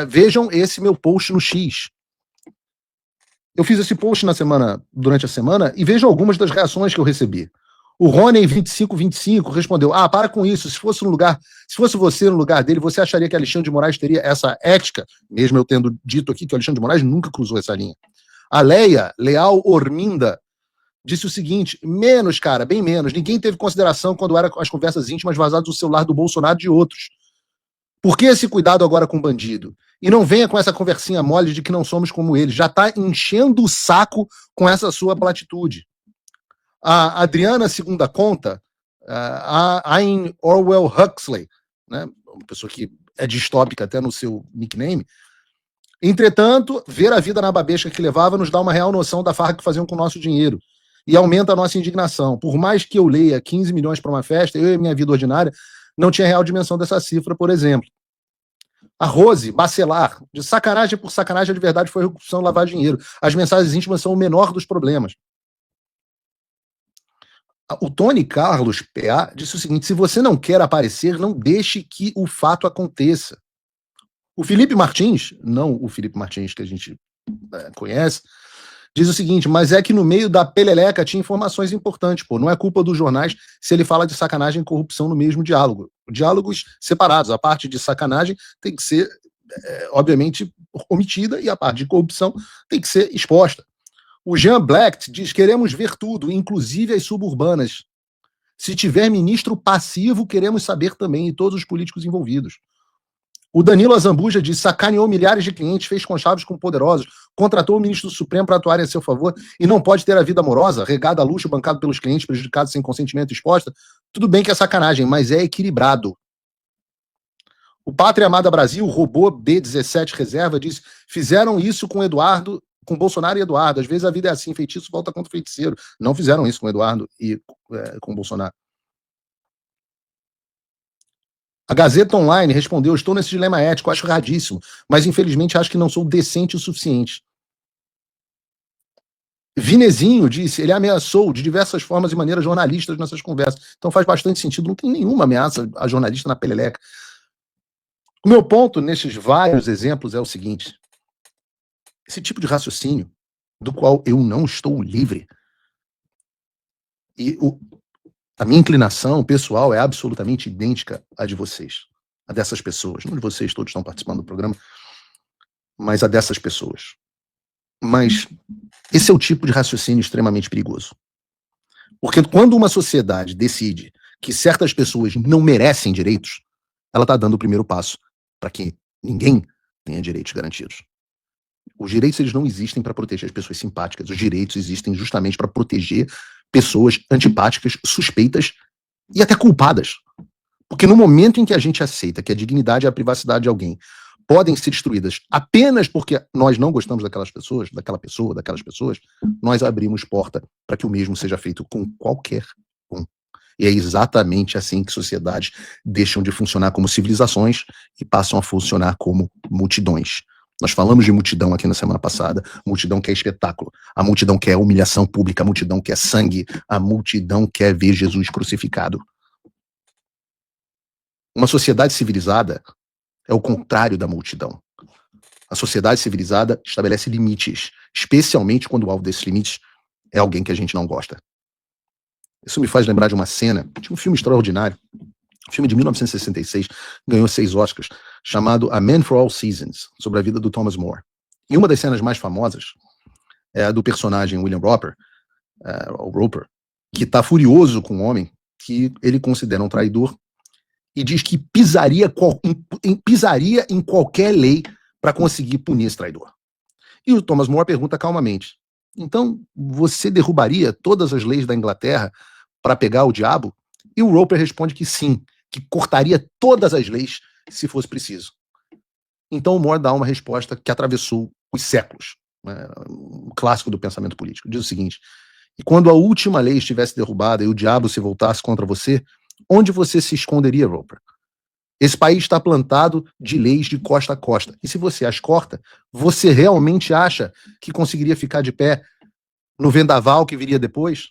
vejam esse meu post no X. Eu fiz esse post durante a semana, e vejam algumas das reações que eu recebi. O Rony 2525 respondeu: para com isso, se fosse você no lugar dele, você acharia que Alexandre de Moraes teria essa ética? Mesmo eu tendo dito aqui que o Alexandre de Moraes nunca cruzou essa linha. A Leal Orminda disse o seguinte: menos, cara, bem menos. Ninguém teve consideração quando eram as conversas íntimas vazadas do celular do Bolsonaro e de outros. Por que esse cuidado agora com o bandido? E não venha com essa conversinha mole de que não somos como eles. Já está enchendo o saco com essa sua platitude. A Adriana Segunda Conta, a Ayn Orwell Huxley, né, uma pessoa que é distópica até no seu nickname. Entretanto, ver a vida na babesca que levava nos dá uma real noção da farra que faziam com o nosso dinheiro. E aumenta a nossa indignação. Por mais que eu leia 15 milhões para uma festa, eu e minha vida ordinária não tinha real dimensão dessa cifra, por exemplo. A Rose Bacelar, de sacanagem por sacanagem, de verdade foi corrupção, lavar dinheiro. As mensagens íntimas são o menor dos problemas. O Tony Carlos PA disse o seguinte: se você não quer aparecer, não deixe que o fato aconteça. O Felipe Martins, não o Felipe Martins que a gente conhece, diz o seguinte: mas é que no meio da peleleca tinha informações importantes, não é culpa dos jornais se ele fala de sacanagem e corrupção no mesmo diálogo. Diálogos separados, a parte de sacanagem tem que ser, obviamente, omitida, e a parte de corrupção tem que ser exposta. O Jean Black diz: queremos ver tudo, inclusive as suburbanas. Se tiver ministro passivo, queremos saber também, e todos os políticos envolvidos. O Danilo Azambuja diz: sacaneou milhares de clientes, fez conchaves com poderosos, contratou o ministro do Supremo para atuar em seu favor e não pode ter a vida amorosa, regada a luxo, bancado pelos clientes, prejudicado sem consentimento exposta. Tudo bem que é sacanagem, mas é equilibrado. O Pátria Amada Brasil, robô B17 reserva, diz: fizeram isso com Eduardo, com Bolsonaro e Eduardo. Às vezes a vida é assim, feitiço volta contra o feiticeiro. Não fizeram isso com Eduardo e com Bolsonaro. A Gazeta Online respondeu: estou nesse dilema ético, acho erradíssimo, mas infelizmente acho que não sou decente o suficiente. Vinezinho disse: ele ameaçou de diversas formas e maneiras jornalistas nessas conversas. Então faz bastante sentido, não tem nenhuma ameaça a jornalista na peleleca. O meu ponto nesses vários exemplos é o seguinte: esse tipo de raciocínio, do qual eu não estou livre, e a minha inclinação pessoal é absolutamente idêntica à de vocês, a dessas pessoas. Não de vocês, todos estão participando do programa, mas a dessas pessoas. Mas esse é o tipo de raciocínio extremamente perigoso. Porque quando uma sociedade decide que certas pessoas não merecem direitos, ela está dando o primeiro passo para que ninguém tenha direitos garantidos. Os direitos, eles não existem para proteger as pessoas simpáticas. Os direitos existem justamente para proteger pessoas antipáticas, suspeitas e até culpadas. Porque no momento em que a gente aceita que a dignidade e a privacidade de alguém podem ser destruídas apenas porque nós não gostamos daquelas pessoas, daquelas pessoas, nós abrimos porta para que o mesmo seja feito com qualquer um. E é exatamente assim que sociedades deixam de funcionar como civilizações e passam a funcionar como multidões. Nós falamos de multidão aqui na semana passada. Multidão quer espetáculo. A multidão quer humilhação pública. A multidão quer sangue. A multidão quer ver Jesus crucificado. Uma sociedade civilizada é o contrário da multidão. A sociedade civilizada estabelece limites, especialmente quando o alvo desses limites é alguém que a gente não gosta. Isso me faz lembrar de uma cena, de um filme extraordinário, um filme de 1966, ganhou 6 Oscars, chamado A Man for All Seasons, sobre a vida do Thomas More. E uma das cenas mais famosas é a do personagem William Roper, que está furioso com um homem que ele considera um traidor e diz que pisaria em qualquer lei para conseguir punir esse traidor. E o Thomas More pergunta calmamente: então você derrubaria todas as leis da Inglaterra para pegar o diabo? E o Roper responde que sim, que cortaria todas as leis se fosse preciso. Então o More dá uma resposta que atravessou os séculos, né? Um clássico do pensamento político. Diz o seguinte: e quando a última lei estivesse derrubada e o diabo se voltasse contra você, onde você se esconderia, Roper? Esse país está plantado de leis de costa a costa. E se você as corta, você realmente acha que conseguiria ficar de pé no vendaval que viria depois?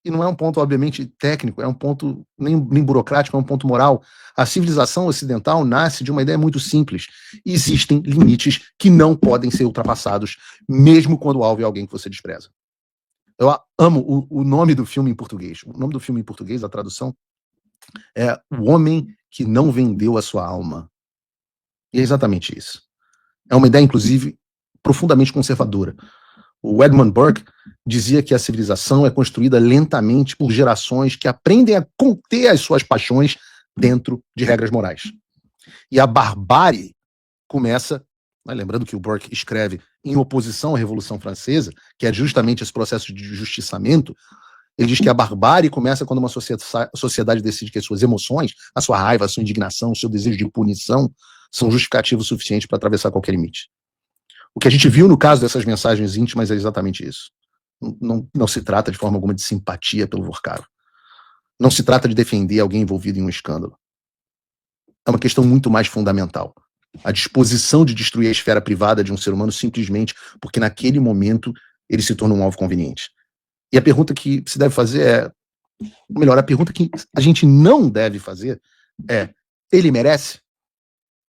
e não é um ponto, obviamente, técnico, é um ponto nem burocrático, é um ponto moral. A civilização ocidental nasce de uma ideia muito simples. Existem limites que não podem ser ultrapassados, mesmo quando o alvo é alguém que você despreza. Eu amo o nome do filme em português. O nome do filme em português, a tradução, é O Homem que Não Vendeu a Sua Alma. E é exatamente isso. É uma ideia, inclusive, profundamente conservadora. O Edmund Burke dizia que a civilização é construída lentamente por gerações que aprendem a conter as suas paixões dentro de regras morais. E a barbárie começa, né, lembrando que o Burke escreve em oposição à Revolução Francesa, que é justamente esse processo de justiçamento. Ele diz que a barbárie começa quando uma sociedade decide que as suas emoções, a sua raiva, a sua indignação, o seu desejo de punição são justificativos suficientes para atravessar qualquer limite. O que a gente viu no caso dessas mensagens íntimas é exatamente isso. Não se trata de forma alguma de simpatia pelo Vorkaro. Não se trata de defender alguém envolvido em um escândalo. É uma questão muito mais fundamental. A disposição de destruir a esfera privada de um ser humano simplesmente porque naquele momento ele se torna um alvo conveniente. E a pergunta que se deve fazer é, ou melhor, a pergunta que a gente não deve fazer é, ele merece?